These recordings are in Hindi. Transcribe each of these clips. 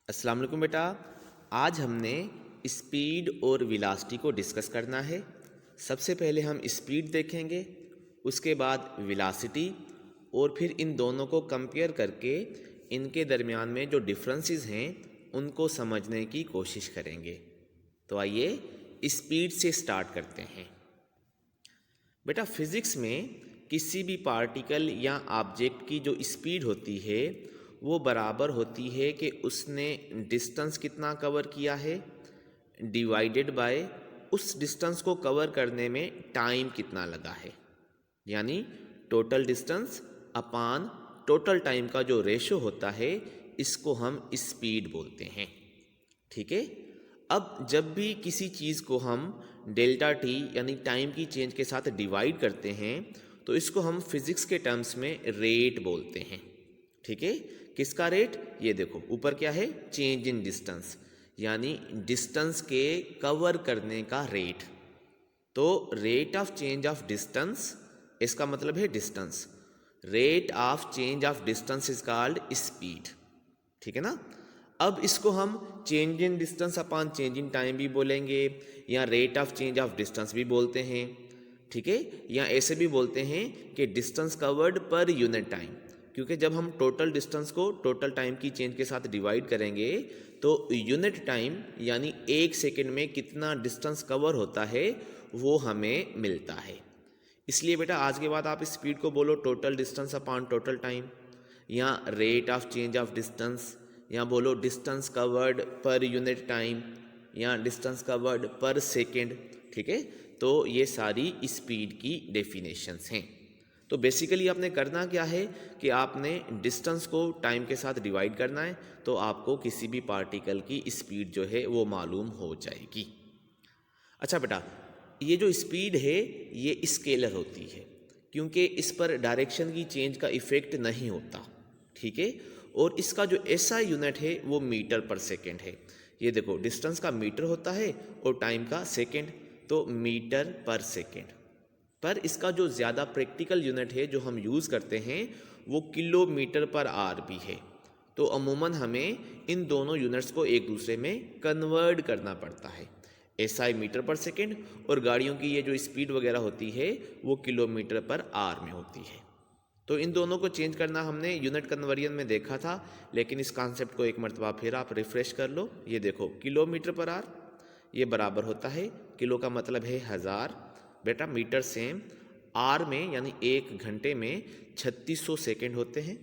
अस्सलाम वालेकुम बेटा। आज हमने स्पीड और वेलोसिटी को डिस्कस करना है। सबसे पहले हम स्पीड देखेंगे, उसके बाद वेलोसिटी, और फिर इन दोनों को कंपेयर करके इनके दरमियान में जो डिफरेंसेस हैं उनको समझने की कोशिश करेंगे। तो आइए स्पीड से स्टार्ट करते हैं। बेटा, फिज़िक्स में किसी भी पार्टिकल या ऑब्जेक्ट की जो स्पीड होती है वो बराबर होती है कि उसने डिस्टेंस कितना कवर किया है डिवाइडेड बाय उस डिस्टेंस को कवर करने में टाइम कितना लगा है, यानी टोटल डिस्टेंस अपान टोटल टाइम का जो रेशो होता है इसको हम स्पीड बोलते हैं। ठीक है। अब जब भी किसी चीज़ को हम डेल्टा टी यानी टाइम की चेंज के साथ डिवाइड करते हैं तो इसको हम फिज़िक्स के टर्म्स में रेट बोलते हैं। ठीक है। किसका रेट? ये देखो ऊपर क्या है, चेंज इन डिस्टेंस, यानी डिस्टेंस के कवर करने का रेट। तो rate of change of distance, इसका मतलब है distance. Rate of change of distance is called speed. ठीक है ना। अब इसको हम change in distance upon change in time भी बोलेंगे, या rate of change of distance भी बोलते हैं। ठीक है। या ऐसे भी बोलते हैं कि distance covered per unit time, क्योंकि जब हम टोटल डिस्टेंस को टोटल टाइम की चेंज के साथ डिवाइड करेंगे तो यूनिट टाइम यानी एक सेकेंड में कितना डिस्टेंस कवर होता है वो हमें मिलता है। इसलिए बेटा आज के बाद आप स्पीड को बोलो total distance upon total time, या rate of change of distance, या बोलो distance covered per unit time, या डिस्टेंस कवर्ड पर सेकेंड। ठीक है। तो ये सारी स्पीड की डेफिनेशंस हैं। तो बेसिकली आपने करना क्या है कि आपने डिस्टेंस को टाइम के साथ डिवाइड करना है, तो आपको किसी भी पार्टिकल की स्पीड जो है वो मालूम हो जाएगी। अच्छा बेटा, ये जो स्पीड है ये स्केलर होती है, क्योंकि इस पर डायरेक्शन की चेंज का इफ़ेक्ट नहीं होता। ठीक है। और इसका जो ऐसा यूनिट है वो मीटर पर सेकेंड है। ये देखो डिस्टेंस का मीटर होता है और टाइम का सेकेंड, तो मीटर पर सेकेंड। पर इसका जो ज़्यादा प्रैक्टिकल यूनिट है जो हम यूज़ करते हैं वो किलोमीटर पर आर भी है। तो अमूमन हमें इन दोनों यूनिट्स को एक दूसरे में कन्वर्ट करना पड़ता है। एसआई मीटर पर सेकेंड, और गाड़ियों की ये जो स्पीड वगैरह होती है वो किलोमीटर पर आर में होती है। तो इन दोनों को चेंज करना हमने यूनिट कन्वर्जन में देखा था, लेकिन इस कॉन्सेप्ट को एक मरतबा फिर आप रिफ्रेश कर लो। ये देखो किलोमीटर पर आर ये बराबर होता है, किलो का मतलब है 1000, बेटा मीटर सेम, आर में यानी एक घंटे में 3600 सेकेंड होते हैं।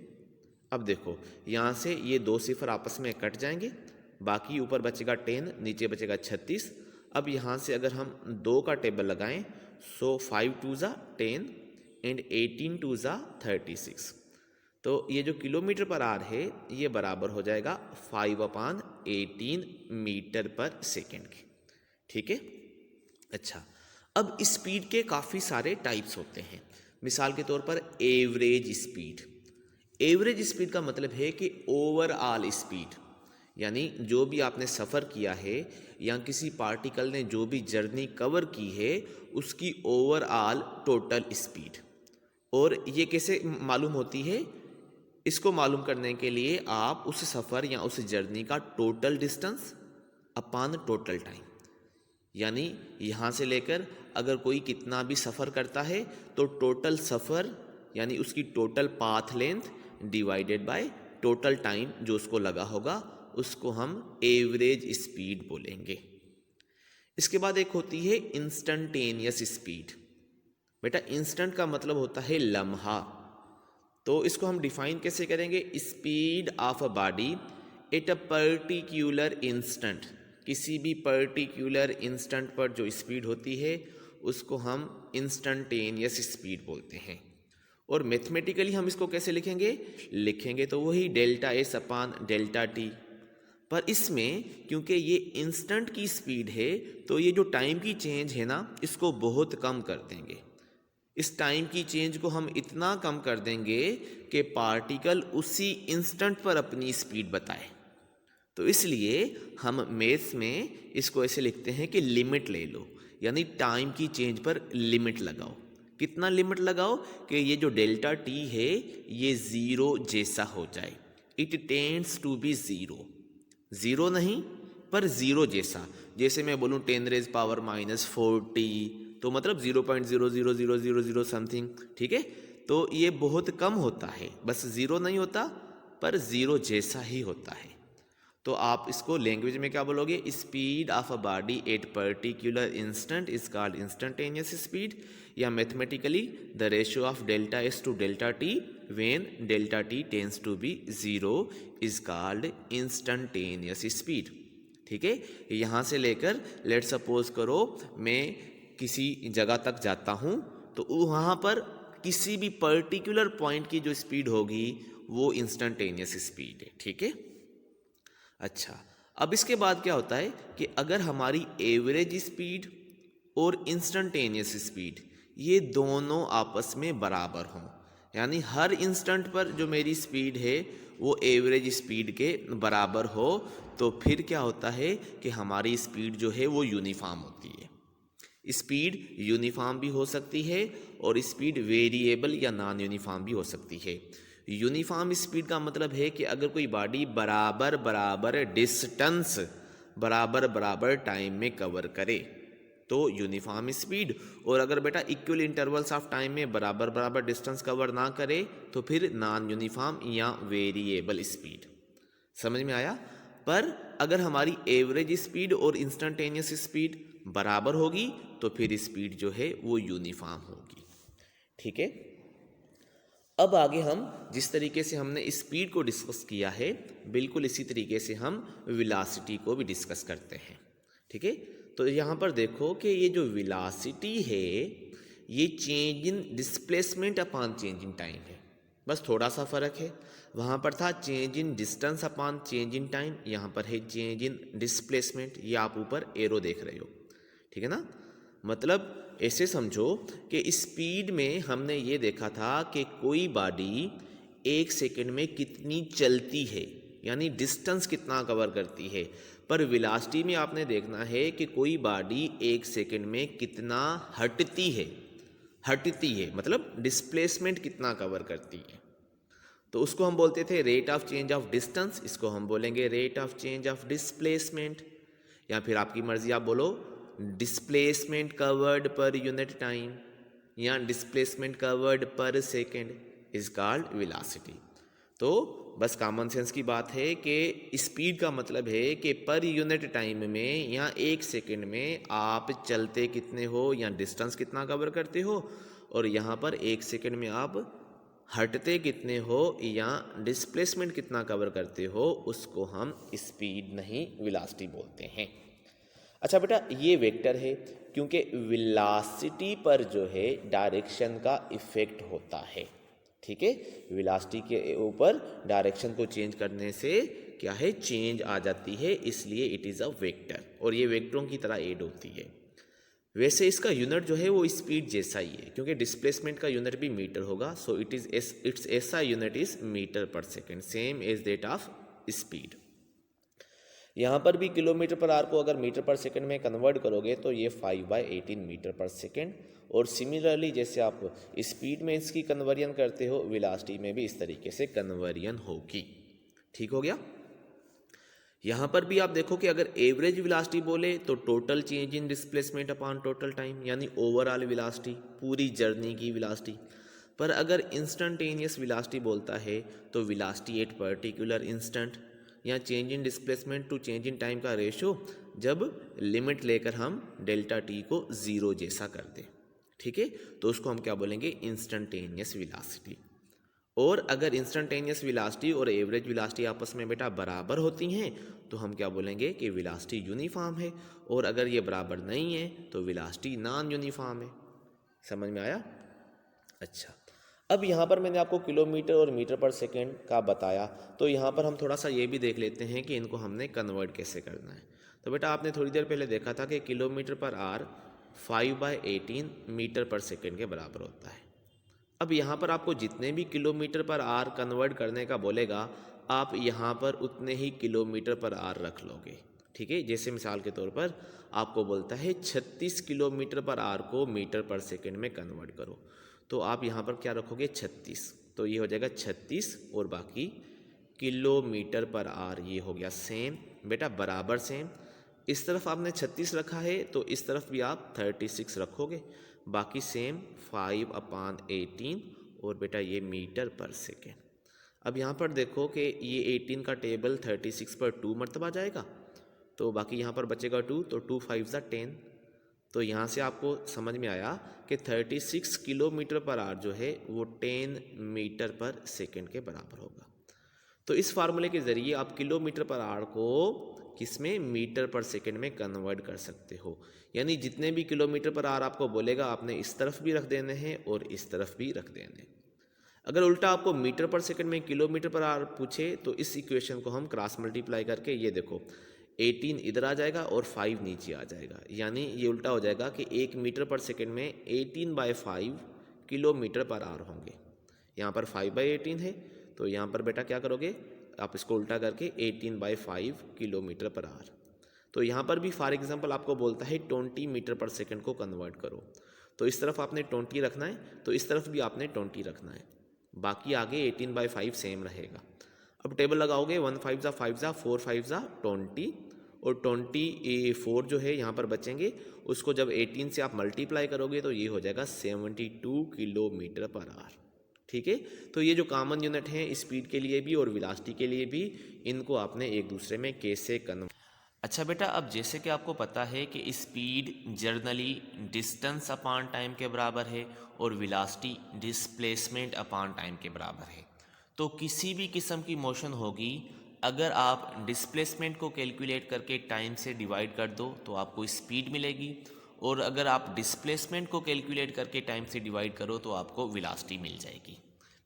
अब देखो यहाँ से ये दो सिफर आपस में कट जाएंगे, बाकी ऊपर बचेगा 10, नीचे बचेगा 36। अब यहाँ से अगर हम 2 का टेबल लगाएं, सो 5 2 ज़ा 10 एंड 18 2 ज़ा 36। तो ये जो किलोमीटर पर आर है ये बराबर हो जाएगा 5/18 मीटर पर सेकेंड के। ठीक है। अच्छा, अब स्पीड के काफ़ी सारे टाइप्स होते हैं। मिसाल के तौर पर एवरेज स्पीड। एवरेज स्पीड का मतलब है कि ओवरऑल स्पीड, यानी जो भी आपने सफ़र किया है या किसी पार्टिकल ने जो भी जर्नी कवर की है उसकी ओवरऑल टोटल स्पीड। और ये कैसे मालूम होती है? इसको मालूम करने के लिए आप उस सफ़र या उस जर्नी का total distance upon total time, यानी यहाँ से लेकर अगर कोई कितना भी सफ़र करता है तो टोटल सफ़र यानी उसकी total path length divided by total time जो उसको लगा होगा उसको हम एवरेज स्पीड बोलेंगे। इसके बाद एक होती है इंस्टंटेनियस स्पीड। बेटा इंस्टेंट का मतलब होता है लम्हा, तो इसको हम डिफाइन कैसे करेंगे? Speed of a body at a particular instant. किसी भी पर्टिक्यूलर इंस्टेंट पर जो स्पीड होती है उसको हम इंस्टंटेनियस स्पीड बोलते हैं। और मैथमेटिकली हम इसको कैसे लिखेंगे? लिखेंगे तो वही डेल्टा एस अपान डेल्टा टी। पर इसमें क्योंकि ये इंस्टेंट की स्पीड है तो ये जो टाइम की चेंज है ना इसको बहुत कम कर देंगे। इस टाइम की चेंज को हम इतना कम कर देंगे कि पार्टिकल उसी इंस्टेंट पर अपनी स्पीड बताए। तो इसलिए हम मैथ्स में इसको ऐसे लिखते हैं कि लिमिट ले लो, यानी टाइम की चेंज पर लिमिट लगाओ। कितना लिमिट लगाओ कि ये जो डेल्टा टी है ये ज़ीरो जैसा हो जाए, it tends to be zero. Zero नहीं पर ज़ीरो जैसा। जैसे मैं बोलूँ 10⁻⁻40, तो मतलब 0.00000 समथिंग, ठीक है। तो ये बहुत कम होता है, बस ज़ीरो नहीं होता पर ज़ीरो जैसा ही होता है। तो आप इसको लैंग्वेज में क्या बोलोगे? Speed of a body at particular instant is called instantaneous speed, या mathematically the ratio of delta S to delta T when delta T tends to be zero is called instantaneous speed. ठीक है, यहाँ से लेकर लेट सपोज करो मैं किसी जगह तक जाता हूँ, तो वहाँ पर किसी भी पर्टिकुलर पॉइंट की जो स्पीड होगी वो इंस्टेंटेनियस स्पीड है। ठीक है। अच्छा, अब इसके बाद क्या होता है कि अगर हमारी एवरेज स्पीड और इंस्टेंटेनियस स्पीड ये दोनों आपस में बराबर हों, यानी हर इंस्टेंट पर जो मेरी स्पीड है वो एवरेज स्पीड के बराबर हो, तो फिर क्या होता है कि हमारी स्पीड जो है वो यूनिफॉर्म होती है। स्पीड यूनिफॉर्म भी हो सकती है और स्पीड वेरिएबल या नॉन यूनिफॉर्म भी हो सकती है। यूनिफॉर्म स्पीड का मतलब है कि अगर कोई बॉडी बराबर बराबर डिस्टेंस बराबर बराबर टाइम में कवर करे तो यूनिफॉर्म स्पीड, और अगर बेटा इक्वल इंटरवल्स ऑफ टाइम में बराबर बराबर डिस्टेंस कवर ना करे तो फिर नॉन यूनिफॉर्म या वेरिएबल स्पीड। समझ में आया? पर अगर हमारी एवरेज स्पीड और इंस्टेंटेनियस स्पीड बराबर होगी तो फिर स्पीड जो है वो यूनिफॉर्म होगी। ठीक है। अब आगे हम जिस तरीके से हमने स्पीड को डिस्कस किया है बिल्कुल इसी तरीके से हम वेलोसिटी को भी डिस्कस करते हैं। ठीक है। तो यहाँ पर देखो कि ये जो वेलोसिटी है ये change in displacement upon change in time है, बस थोड़ा सा फ़र्क है। वहाँ पर था change in distance upon change in time, यहाँ पर है चेंज इन डिस्प्लेसमेंट। ये आप ऊपर एरो देख रहे हो, ठीक है ना। मतलब ऐसे समझो कि स्पीड में हमने ये देखा था कि कोई बॉडी एक सेकंड में कितनी चलती है, यानी डिस्टेंस कितना कवर करती है। पर वेलोसिटी में आपने देखना है कि कोई बॉडी एक सेकंड में कितना हटती है मतलब डिस्प्लेसमेंट कितना कवर करती है। तो उसको हम बोलते थे rate of change of distance, इसको हम बोलेंगे rate of change of displacement, या फिर आपकी मर्जी आप बोलो displacement covered per unit time या displacement covered per second is called velocity. तो बस कॉमन सेंस की बात है कि स्पीड का मतलब है कि पर यूनिट टाइम में या एक सेकंड में आप चलते कितने हो या डिस्टेंस कितना कवर करते हो, और यहाँ पर एक सेकंड में आप हटते कितने हो या डिस्प्लेसमेंट कितना कवर करते हो, उसको हम स्पीड नहीं वेलोसिटी बोलते हैं। अच्छा बेटा, ये वेक्टर है क्योंकि वेलोसिटी पर जो है डायरेक्शन का इफेक्ट होता है। ठीक है, वेलोसिटी के ऊपर डायरेक्शन को चेंज करने से क्या है, चेंज आ जाती है, इसलिए इट इज़ अ वेक्टर, और ये वेक्टरों की तरह ऐड होती है। वैसे इसका यूनिट जो है वो स्पीड जैसा ही है, क्योंकि डिस्प्लेसमेंट का यूनिट भी मीटर होगा, सो इट्स ऐसा unit is metre per second, same as that of speed. यहाँ पर भी किलोमीटर पर आवर को अगर मीटर पर सेकंड में कन्वर्ट करोगे तो ये 5/18 मीटर पर सेकंड, और सिमिलरली जैसे आप स्पीड में इसकी कन्वर्जन करते हो वेलोसिटी में भी इस तरीके से कन्वर्जन होगी। ठीक हो गया। यहाँ पर भी आप देखो कि अगर एवरेज वेलोसिटी बोले तो total change in displacement upon total time, यानी ओवरऑल वेलोसिटी, पूरी जर्नी की वेलोसिटी। पर अगर इंस्टेंटेनियस वेलोसिटी बोलता है तो वेलोसिटी एट पर्टिकुलर इंस्टेंट या change in displacement to change in time का रेशो, जब लिमिट लेकर हम डेल्टा टी को ज़ीरो जैसा कर दें। ठीक है, तो उसको हम क्या बोलेंगे, इंस्टेंटेनियस वेलोसिटी। और अगर इंस्टेंटेनियस वेलोसिटी और एवरेज वेलोसिटी आपस में बेटा बराबर होती हैं तो हम क्या बोलेंगे कि वेलोसिटी यूनिफॉर्म है, और अगर ये बराबर नहीं है तो वेलोसिटी नॉन यूनिफॉर्म है। समझ में आया? अच्छा, अब यहाँ पर मैंने आपको किलोमीटर और मीटर पर सेकेंड का बताया, तो यहाँ पर हम थोड़ा सा ये भी देख लेते हैं कि इनको हमने कन्वर्ट कैसे करना है। तो बेटा आपने थोड़ी देर पहले देखा था कि kilometre per hour 5/18 metre per second के बराबर होता है। अब यहाँ पर आपको जितने भी किलोमीटर पर आवर कन्वर्ट करने का बोलेगा, आप यहाँ पर उतने ही किलोमीटर पर आवर रख लोगे। ठीक है, जैसे मिसाल के तौर पर आपको बोलता है 36 किलोमीटर पर आवर को मीटर पर सेकेंड में कन्वर्ट करो, तो आप यहाँ पर क्या रखोगे, 36, तो ये हो जाएगा 36, और बाकी किलोमीटर पर आवर ये हो गया सेम बेटा बराबर सेम। इस तरफ आपने 36 रखा है तो इस तरफ भी आप 36 रखोगे, बाकी सेम 5/18 और बेटा ये मीटर पर सेकेंड। अब यहाँ पर देखो कि ये 18 का टेबल 36 पर 2 मरतबा जाएगा, तो बाकी यहाँ पर बचेगा 2, तो 2 5 10। तो यहाँ से आपको समझ में आया कि 36 किलोमीटर पर आवर जो है वो 10 मीटर पर सेकेंड के बराबर होगा। तो इस फार्मूले के ज़रिए आप किलोमीटर पर आवर को किसमें, मीटर पर सेकेंड में कन्वर्ट कर सकते हो। यानी जितने भी किलोमीटर पर आवर आपको बोलेगा आपने इस तरफ भी रख देने हैं और इस तरफ भी रख देने हैं। अगर उल्टा आपको मीटर पर सेकंड में किलोमीटर पर आवर पूछे तो इस इक्वेशन को हम क्रॉस मल्टीप्लाई करके ये देखो 18 इधर आ जाएगा और 5 नीचे आ जाएगा, यानी ये उल्टा हो जाएगा कि 1 मीटर पर सेकंड में 18/5 किलोमीटर पर आवर होंगे। यहाँ पर 5/18 है तो यहाँ पर बेटा क्या करोगे, आप इसको उल्टा करके 18/5 किलोमीटर पर आवर। तो यहाँ पर भी फॉर एग्जांपल आपको बोलता है 20 मीटर पर सेकंड को कन्वर्ट करो, तो इस तरफ आपने 20 रखना है तो इस तरफ भी आपने 20 रखना है, बाकी आगे 18/5 सेम रहेगा। अब टेबल लगाओगे 1 5 जा 5 जा 4 5 जा 20 और 24 जो है यहाँ पर बचेंगे, उसको जब 18 से आप मल्टीप्लाई करोगे तो ये हो जाएगा 72 किलोमीटर पर आवर। ठीक है, तो ये जो कॉमन यूनिट हैं स्पीड के लिए भी और वेलोसिटी के लिए भी, इनको आपने एक दूसरे में कैसे कन्वर्ट। अच्छा बेटा, अब जैसे कि आपको पता है कि speed generally distance upon time के बराबर है और वेलोसिटी डिस्प्लेसमेंट अपॉन टाइम के बराबर है, तो किसी भी किस्म की मोशन होगी अगर आप डिस्प्लेसमेंट को कैलकुलेट करके टाइम से डिवाइड कर दो तो आपको स्पीड मिलेगी, और अगर आप डिस्प्लेसमेंट को कैलकुलेट करके टाइम से डिवाइड करो तो आपको वेलोसिटी मिल जाएगी।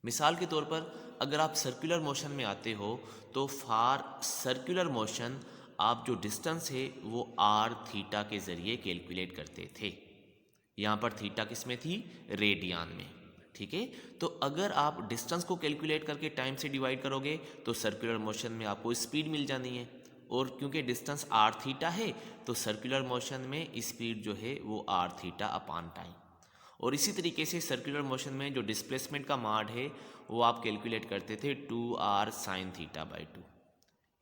मिसाल के तौर पर अगर आप सर्कुलर मोशन में आते हो तो फॉर सर्कुलर मोशन आप जो डिस्टेंस है वो आर थीटा के ज़रिए कैलकुलेट करते थे। यहाँ पर थीटा किस में थी, रेडियन में। ठीक है, तो अगर आप डिस्टेंस को कैलकुलेट करके टाइम से डिवाइड करोगे तो सर्कुलर मोशन में आपको स्पीड मिल जानी है, और क्योंकि डिस्टेंस आर थीटा है तो सर्कुलर मोशन में स्पीड जो है वो आर थीटा अपॉन टाइम। और इसी तरीके से सर्कुलर मोशन में जो डिस्प्लेसमेंट का माड है वो आप कैलकुलेट करते थे 2r sin θ/2।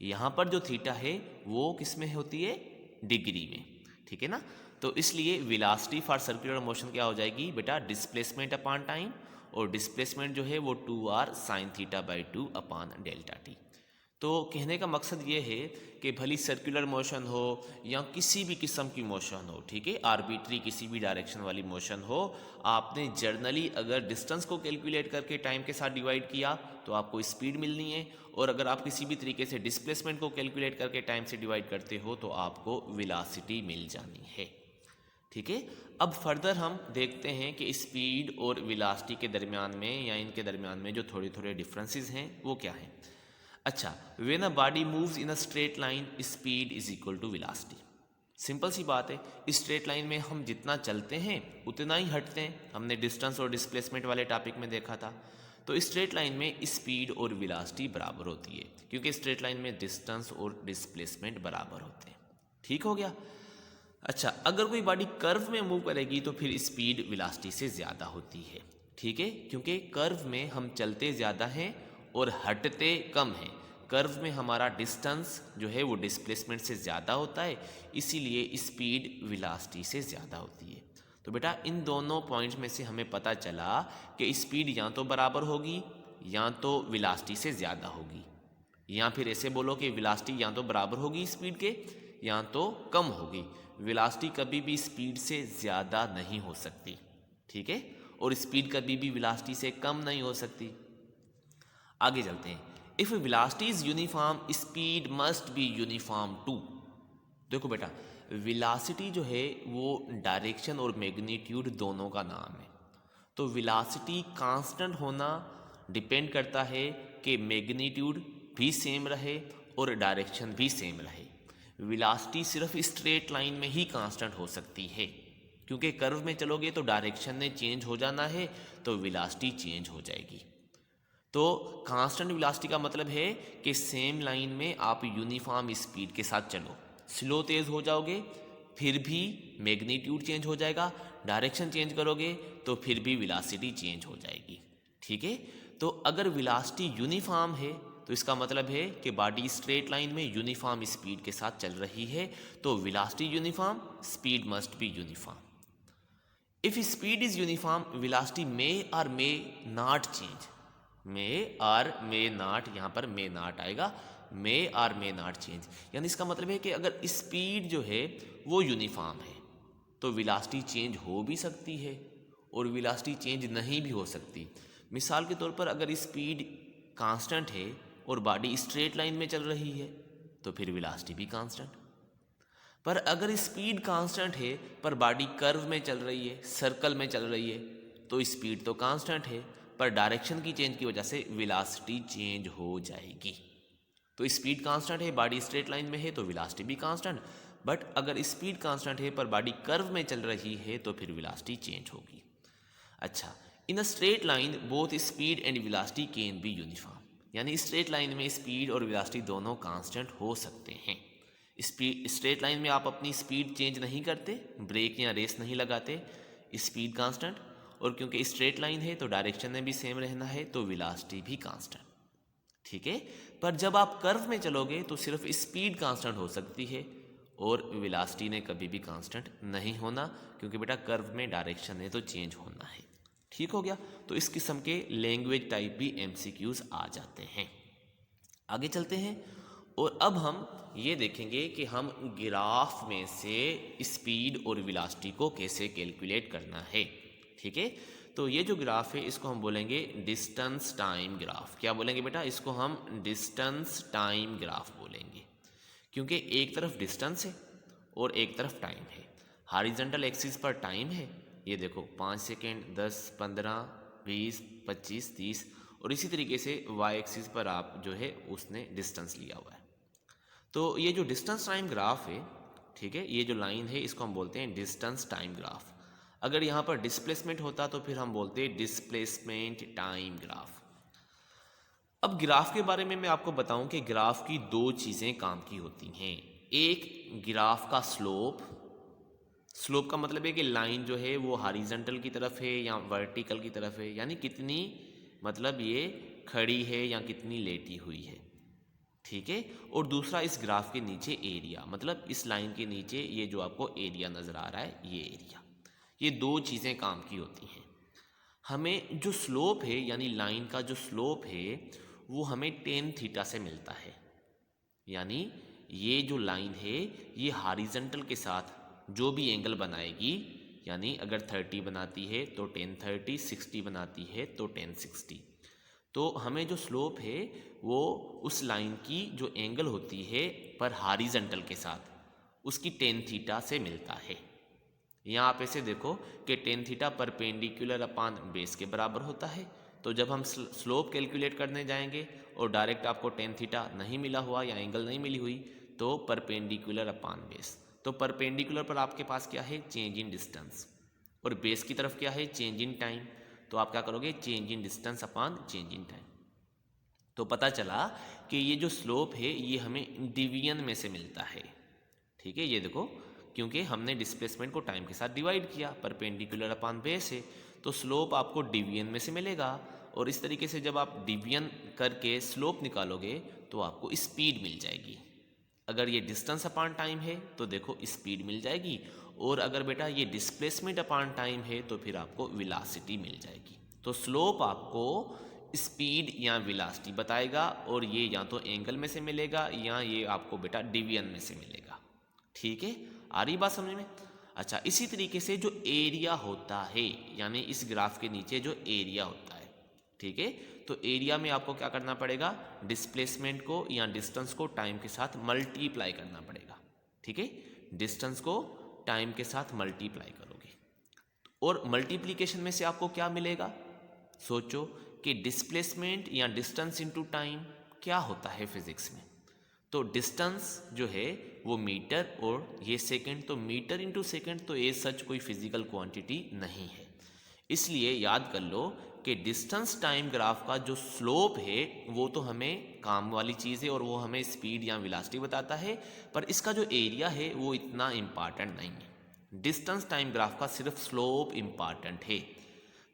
यहाँ पर जो थीटा है वो किस में होती है, डिग्री में। ठीक है ना, तो इसलिए वेलोसिटी फॉर सर्कुलर मोशन क्या हो जाएगी बेटा, डिस्प्लेसमेंट अपॉन टाइम, और डिस्प्लेसमेंट जो है वो 2r sin θ/2 upon delta T. तो कहने का मकसद ये है कि भली सर्कुलर मोशन हो या किसी भी किस्म की मोशन हो, ठीक है, आर्बिट्री किसी भी डायरेक्शन वाली मोशन हो, आपने जर्नली अगर डिस्टेंस को कैलकुलेट करके टाइम के साथ डिवाइड किया तो आपको स्पीड मिलनी है, और अगर आप किसी भी तरीके से डिस्प्लेसमेंट को कैलकुलेट करके टाइम से डिवाइड करते हो तो आपको वेलोसिटी मिल जानी है। ठीक है, अब फर्दर हम देखते हैं कि स्पीड और वेलोसिटी के दरमियान में या इनके दरमियान में जो थोड़े थोड़े डिफरेंसेस हैं वो क्या हैं। अच्छा, when a body moves in a straight line speed is equal to velocity. Simple सी बात है, स्ट्रेट लाइन में हम जितना चलते हैं उतना ही हटते हैं, हमने डिस्टेंस और डिस्प्लेसमेंट वाले टॉपिक में देखा था। तो स्ट्रेट लाइन में स्पीड और वेलोसिटी बराबर होती है क्योंकि स्ट्रेट लाइन में डिस्टेंस और डिस्प्लेसमेंट बराबर होते हैं। ठीक हो गया। अच्छा, अगर कोई बॉडी कर्व में मूव करेगी तो फिर स्पीड वेलोसिटी से ज़्यादा होती है। ठीक है, क्योंकि कर्व में हम चलते ज़्यादा हैं और हटते कम हैं। कर्व में हमारा डिस्टेंस जो है वो डिस्प्लेसमेंट से ज़्यादा होता है, इसीलिए स्पीड वेलोसिटी से ज़्यादा होती है। तो बेटा इन दोनों पॉइंट्स में से हमें पता चला कि स्पीड या तो बराबर होगी या तो वेलोसिटी से ज़्यादा होगी, या फिर ऐसे बोलो कि वेलोसिटी या तो बराबर होगी स्पीड के या तो कम होगी। वेलोसिटी कभी भी स्पीड से ज़्यादा नहीं हो सकती। ठीक है, और स्पीड कभी भी वेलोसिटी से कम नहीं हो सकती। आगे चलते हैं। If velocity is uniform speed must be uniform too. देखो बेटा, वेलोसिटी जो है वो डायरेक्शन और मैग्नीट्यूड दोनों का नाम है। तो वेलोसिटी कांस्टेंट होना डिपेंड करता है कि मैग्नीट्यूड भी सेम रहे और डायरेक्शन भी सेम रहे। वेलोसिटी सिर्फ स्ट्रेट लाइन में ही कांस्टेंट हो सकती है, क्योंकि कर्व में चलोगे तो डायरेक्शन ने चेंज हो जाना है तो वेलोसिटी चेंज हो जाएगी। तो कांस्टेंट वेलोसिटी का मतलब है कि सेम लाइन में आप यूनिफॉर्म स्पीड के साथ चलो, स्लो तेज हो जाओगे फिर भी मैग्नीट्यूड चेंज हो जाएगा, डायरेक्शन चेंज करोगे तो फिर भी वेलोसिटी चेंज हो जाएगी। ठीक है, तो अगर वेलोसिटी यूनिफॉर्म है तो इसका मतलब है कि बॉडी स्ट्रेट लाइन में यूनिफॉर्म स्पीड के साथ चल रही है, तो velocity uniform, speed must be uniform. If speed is uniform, velocity may और मे नॉट चेंज। मे और मे नॉट, यहाँ पर मे नॉट आएगा, मे और मे नॉट चेंज, यानी इसका मतलब है कि अगर स्पीड जो है वो यूनिफॉर्म है तो वेलोसिटी चेंज हो भी सकती है और वेलोसिटी चेंज नहीं भी हो सकती। मिसाल के तौर पर अगर स्पीड कांस्टेंट है और बॉडी स्ट्रेट लाइन में चल रही है तो फिर वेलोसिटी भी कांस्टेंट। पर अगर स्पीड कांस्टेंट है पर बॉडी कर्व में चल रही है, सर्कल में चल रही है, तो स्पीड तो कांस्टेंट है पर डायरेक्शन की चेंज की वजह से वेलोसिटी चेंज हो जाएगी। तो स्पीड कांस्टेंट है, बॉडी स्ट्रेट लाइन में है तो वेलोसिटी भी कांस्टेंट, बट अगर स्पीड कांस्टेंट है पर बॉडी कर्व में चल रही है तो फिर वेलोसिटी चेंज होगी। अच्छा, in a straight line both speed and velocity can be uniform, यानी स्ट्रेट लाइन में स्पीड और वेलोसिटी दोनों कांस्टेंट हो सकते हैं। स्ट्रेट लाइन में आप अपनी स्पीड चेंज नहीं करते, ब्रेक या रेस नहीं लगाते, स्पीड कांस्टेंट, और क्योंकि स्ट्रेट लाइन है तो डायरेक्शन में भी सेम रहना है तो वेलोसिटी भी कांस्टेंट। ठीक है, पर जब आप कर्व में चलोगे तो सिर्फ स्पीड कांस्टेंट हो सकती है और वेलोसिटी ने कभी भी कांस्टेंट नहीं होना, क्योंकि बेटा कर्व में डायरेक्शन है तो चेंज होना है। ठीक हो गया, तो इस किस्म के लैंग्वेज टाइप भी एमसीक्यूज आ जाते हैं। आगे चलते हैं और अब हम ये देखेंगे कि हम ग्राफ में से स्पीड और वेलोसिटी को कैसे कैलकुलेट करना है। ठीक है, तो ये जो ग्राफ है इसको हम बोलेंगे डिस्टेंस टाइम ग्राफ। क्या बोलेंगे बेटा? इसको हम डिस्टेंस टाइम ग्राफ बोलेंगे, क्योंकि एक तरफ डिस्टेंस है और एक तरफ टाइम है। हॉरिजॉन्टल एक्सिस पर टाइम है, ये देखो 5 सेकेंड, 10, 15, 20, 25, 30, और इसी तरीके से वाई एक्सिस पर आप जो है उसने डिस्टेंस लिया हुआ है। तो ये जो डिस्टेंस टाइम ग्राफ है, ठीक है, ये जो लाइन है इसको हम बोलते हैं डिस्टेंस टाइम ग्राफ। अगर यहाँ पर डिस्प्लेसमेंट होता तो फिर हम बोलते हैं डिस्प्लेसमेंट टाइम ग्राफ। अब ग्राफ के बारे में मैं आपको बताऊं कि ग्राफ की दो चीज़ें काम की होती हैं। एक ग्राफ का स्लोप, स्लोप का मतलब है कि लाइन जो है वो हॉरिजॉन्टल की तरफ है या वर्टिकल की तरफ है, यानी कितनी मतलब ये खड़ी है या कितनी लेटी हुई है। ठीक है, और दूसरा इस ग्राफ के नीचे एरिया, मतलब इस लाइन के नीचे ये जो आपको एरिया नज़र आ रहा है ये एरिया, ये दो चीज़ें काम की होती हैं। हमें जो स्लोप है यानी लाइन का जो स्लोप है वो हमें टेन थीटा से मिलता है, यानी ये जो लाइन है ये हॉरिजॉन्टल के साथ जो भी एंगल बनाएगी, यानी अगर 30 बनाती है तो टेन 30, 60 बनाती है तो टेन 60, तो हमें जो स्लोप है वो उस लाइन की जो एंगल होती है पर हॉरिजॉन्टल के साथ उसकी टेन थीटा से मिलता है। यहाँ आप ऐसे देखो कि टेन थीटा परपेंडिकुलर अपान बेस के बराबर होता है, तो जब हम स्लोप कैलकुलेट करने जाएंगे और डायरेक्ट आपको टेन थीटा नहीं मिला हुआ या एंगल नहीं मिली हुई तो परपेंडिकुलर अपान बेस, तो परपेंडिकुलर पर आपके पास क्या है? चेंज इन डिस्टेंस, और बेस की तरफ क्या है? Change in time. तो आप क्या करोगे? Change in distance upon change in time. तो पता चला कि ये जो स्लोप है ये हमें डिवीजन में से मिलता है। ठीक है, ये देखो, क्योंकि हमने डिस्प्लेसमेंट को टाइम के साथ डिवाइड किया, परपेंडिकुलर अपान बेस है, तो स्लोप आपको डिवीजन में से मिलेगा। और इस तरीके से जब आप डिवीजन करके स्लोप निकालोगे तो आपको स्पीड मिल जाएगी। अगर ये डिस्टेंस अपान टाइम है तो देखो स्पीड मिल जाएगी, और अगर बेटा ये डिस्प्लेसमेंट अपान टाइम है तो फिर आपको वेलोसिटी मिल जाएगी। तो स्लोप आपको स्पीड या वेलोसिटी बताएगा, और ये या तो एंगल में से मिलेगा या ये आपको बेटा डिवीजन में से मिलेगा। ठीक है, आ रही बात समझ में? अच्छा, इसी तरीके से जो एरिया होता है, यानी इस ग्राफ के नीचे जो एरिया होता है, ठीक है, तो एरिया में आपको क्या करना पड़ेगा? डिस्प्लेसमेंट को या डिस्टेंस को टाइम के साथ मल्टीप्लाई करना पड़ेगा। ठीक है, डिस्टेंस को टाइम के साथ मल्टीप्लाई करोगे, और मल्टीप्लीकेशन में से आपको क्या मिलेगा? सोचो कि डिस्प्लेसमेंट या डिस्टेंस इनटू टाइम क्या होता है फिजिक्स में? तो डिस्टेंस जो है वो मीटर और ये सेकंड, तो मीटर इंटू सेकंड तो ये सच कोई फिजिकल क्वांटिटी नहीं है। इसलिए याद कर लो कि डिस्टेंस टाइम ग्राफ का जो स्लोप है वो तो हमें काम वाली चीज़ है और वो हमें स्पीड या वेलोसिटी बताता है, पर इसका जो एरिया है वो इतना इम्पॉर्टेंट नहीं है। डिस्टेंस टाइम ग्राफ का सिर्फ स्लोप इम्पॉर्टेंट है।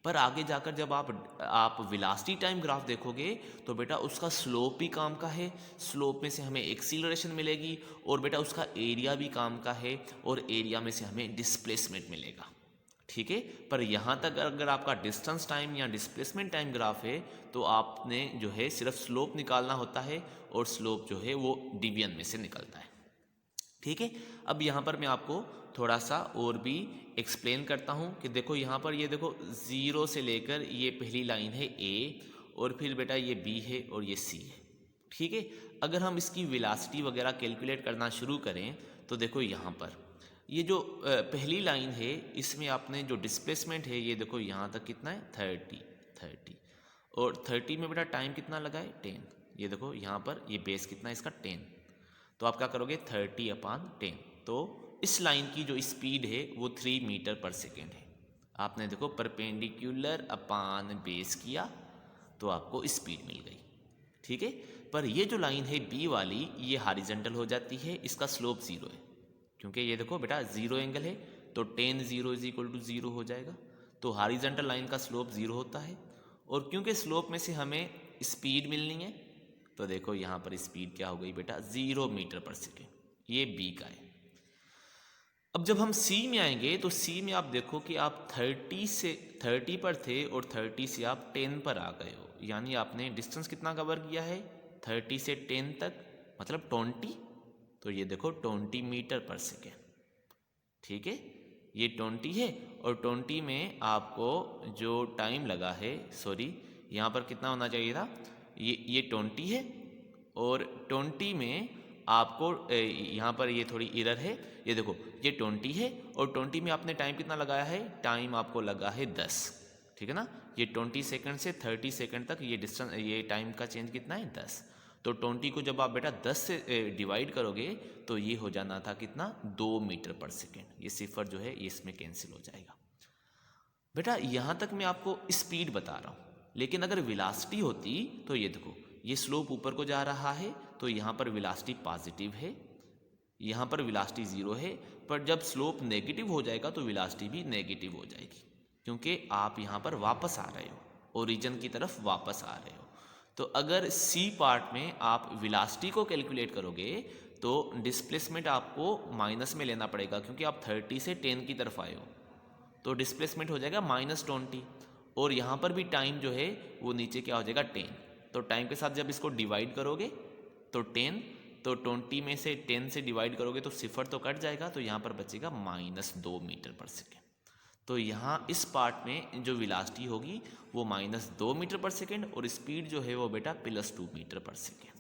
पर आगे जाकर जब आप वेलोसिटी टाइम ग्राफ देखोगे तो बेटा उसका स्लोप भी काम का है, स्लोप में से हमें एक्सीलरेशन मिलेगी, और बेटा उसका एरिया भी काम का है, और एरिया में से हमें डिस्प्लेसमेंट मिलेगा। ठीक है, पर यहाँ तक अगर आपका डिस्टेंस टाइम या डिस्प्लेसमेंट टाइम ग्राफ है तो आपने जो है सिर्फ स्लोप निकालना होता है, और स्लोप जो है वो डिवीजन में से निकलता है। ठीक है, अब यहाँ पर मैं आपको थोड़ा सा और भी एक्सप्लेन करता हूँ कि देखो यहाँ पर ये देखो 0 से लेकर ये पहली लाइन है ए, और फिर बेटा ये बी है और ये सी है। ठीक है, अगर हम इसकी वेलोसिटी वगैरह कैलकुलेट करना शुरू करें तो देखो यहाँ पर ये जो पहली लाइन है इसमें आपने जो डिस्प्लेसमेंट है ये देखो यहाँ तक कितना है 30, और 30 में बेटा टाइम कितना लगा है 10। ये देखो यहाँ पर ये बेस कितना है इसका 10, तो आप क्या करोगे 30/10। तो इस लाइन की जो स्पीड है वो 3 मीटर पर सेकेंड है। आपने देखो परपेंडिकुलर अपान बेस किया तो आपको स्पीड मिल गई। ठीक है, पर ये जो लाइन है बी वाली ये हॉरिजॉन्टल हो जाती है, इसका स्लोप 0 है, क्योंकि ये देखो बेटा 0 एंगल है तो tan 0 = 0 हो जाएगा। तो हॉरिजॉन्टल लाइन का स्लोप 0 होता है, और क्योंकि स्लोप में से हमें स्पीड मिलनी है तो देखो यहाँ पर स्पीड क्या हो गई बेटा 0 मीटर पर सेकेंड, ये बी का है। अब जब हम सी में आएंगे तो सी में आप देखो कि आप 30 पर थे और 30 से आप 10 पर आ गए हो, यानी आपने डिस्टेंस कितना कवर किया है 30 से 10 तक, मतलब 20। तो ये देखो 20 मीटर पर सेकेंड। ठीक है, ये 20 है, और 20 में आपको जो टाइम लगा है, सॉरी यहाँ पर कितना होना चाहिए था, ये 20 है, और 20 में आपको यहाँ पर ये थोड़ी एरर है, ये देखो ये 20 है और 20 में आपने टाइम कितना लगाया है, टाइम आपको लगा है 10। ठीक है ना, ये 20 सेकंड से 30 सेकंड तक ये डिस्टेंस, ये टाइम का चेंज कितना है 10। तो 20 को जब आप बेटा 10 से डिवाइड करोगे तो ये हो जाना था कितना 2 मीटर पर सेकेंड। ये सिफर जो है ये इसमें कैंसिल हो जाएगा। बेटा यहाँ तक मैं आपको स्पीड बता रहा हूँ, लेकिन अगर वेलोसिटी होती तो ये देखो ये स्लोप ऊपर को जा रहा है तो यहाँ पर वेलोसिटी पॉजिटिव है, यहाँ पर वेलोसिटी 0 है, पर जब स्लोप नेगेटिव हो जाएगा तो वेलोसिटी भी नेगेटिव हो जाएगी, क्योंकि आप यहाँ पर वापस आ रहे हो, ओरिजिन की तरफ वापस आ रहे हो। तो अगर सी पार्ट में आप वेलोसिटी को कैलकुलेट करोगे तो डिस्प्लेसमेंट आपको माइनस में लेना पड़ेगा, क्योंकि आप 30 से 10 की तरफ आए हो, तो डिस्प्लेसमेंट हो जाएगा -20, और यहाँ पर भी टाइम जो है वो नीचे क्या हो जाएगा 10। तो टाइम के साथ जब इसको डिवाइड करोगे तो 10, तो 20 में से 10 से डिवाइड करोगे तो सिफर तो कट जाएगा, तो यहाँ पर बचेगा -2 मीटर पर सेकेंड। तो यहाँ इस पार्ट में जो वेलोसिटी होगी वो -2 मीटर पर सेकेंड, और स्पीड जो है वो बेटा +2 मीटर पर सेकेंड।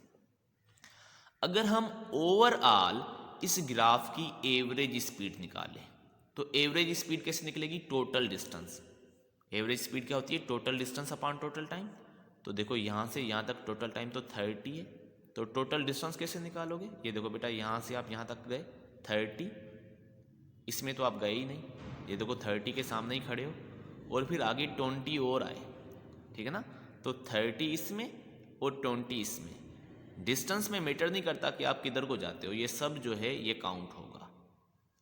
अगर हम ओवरऑल इस ग्राफ की एवरेज स्पीड निकालें तो एवरेज स्पीड कैसे निकलेगी, टोटल डिस्टेंस। एवरेज स्पीड क्या होती है, total distance upon total time. तो देखो यहाँ से यहाँ तक टोटल टाइम तो 30 है, तो टोटल डिस्टेंस कैसे निकालोगे, ये देखो बेटा यहाँ से आप यहाँ तक गए 30, इसमें तो आप गए ही नहीं, ये देखो 30 के सामने ही खड़े हो, और फिर आगे 20 और आए। ठीक है ना, तो 30 इसमें और 20 इसमें। डिस्टेंस में मैटर नहीं करता कि आप किधर को जाते हो, ये सब जो है ये काउंट होगा।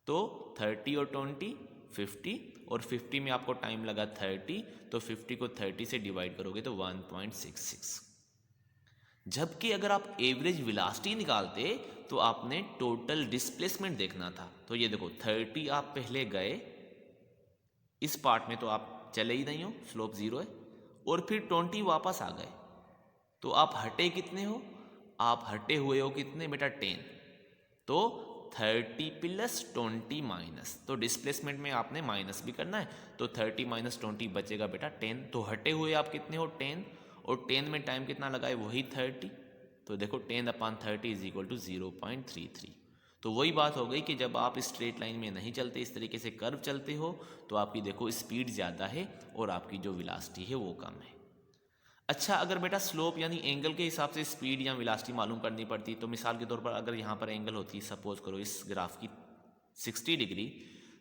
तो 30 और 20 50, और 50 में आपको टाइम लगा 30, तो 50 को 30 से डिवाइड करोगे तो 1.66। जबकि अगर आप एवरेज वेलोसिटी निकालते तो आपने टोटल डिस्प्लेसमेंट देखना था। तो ये देखो 30 आप पहले गए, इस पार्ट में तो आप चले ही नहीं हो, स्लोप 0 है, और फिर 20 वापस आ गए, तो आप हटे कितने हो, आप हटे हुए हो कितने बेटा 10। तो 30 + 20 माइनस, तो डिस्प्लेसमेंट में आपने माइनस भी करना है, तो 30 - 20 बचेगा बेटा 10। तो हटे हुए आप कितने हो 10, और 10 में टाइम कितना लगा है वही 30। तो देखो 10/30 = 0.33। तो वही बात हो गई कि जब आप स्ट्रेट लाइन में नहीं चलते, इस तरीके से कर्व चलते हो, तो आपकी देखो स्पीड ज़्यादा है और आपकी जो वेलोसिटी है वो कम है। अच्छा, अगर बेटा स्लोप यानी एंगल के हिसाब से स्पीड या वेलोसिटी मालूम करनी पड़ती, तो मिसाल के तौर पर अगर यहाँ पर एंगल होती, सपोज करो इस ग्राफ की 60 डिग्री,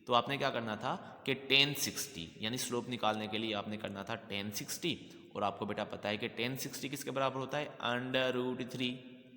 तो आपने क्या करना था कि tan 60 यानी स्लोप निकालने के लिए आपने करना था tan 60, और आपको बेटा पता है कि tan 60 किसके बराबर होता है, √3।